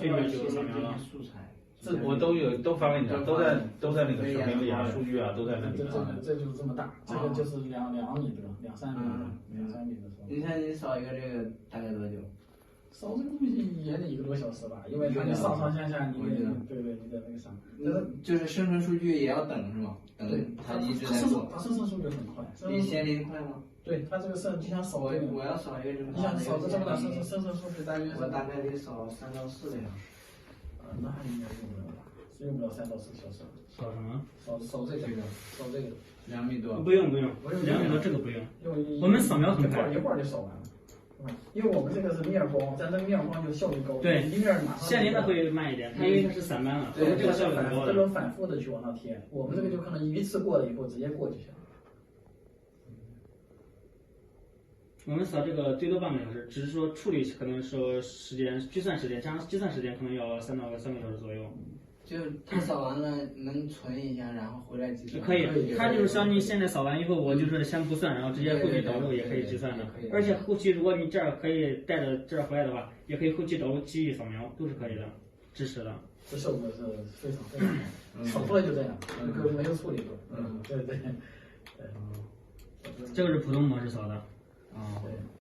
这边就扫描了。素材，我都发给你了，都在那个视频里啊，数据啊都在那里。这就是这么大，这个就是2米的，2、3米的，2、3米的。你看你扫一个这个大概多久？扫这个东西也得1个多小时吧，因为它你上下你得你得那个啥。就是生成数据也要等是吗？等它一直在做。它生成数据很快。比闲林快吗？对，它这个是你想扫这个，我要扫一个这么你想扫这么大生成数据大约我大概得扫3到4个小时。那应该用不了吧？是用不了3到4个小时。扫什么？扫这个，扫这个。2米多。不用，2米多这个不用。我们扫描很快，一会儿就扫完了。因为我们这个是面光，咱这个面光就效率高。对，一面马上。线林的会慢一点，它因为它是散漫了，我们这个效率很高的。这种反复的去往上贴，我们这个就可能一次过了以后直接过就行。我们扫这个最多半个小时，只是说处理可能说计算时间加上计算时间可能要3到3个小时左右。就它扫完了能存一下，然后回来计算。可以，它就是说你现在扫完以后，我就是先不算，然后直接后期导入也可以计算的。而且后期如果你这儿可以带着这儿回来的话，也可以后期导入记忆扫描，都是可以的，支持的。这效果是非常好，扫出来就这样，这个没有处理过。对。这个是普通模式扫的。对。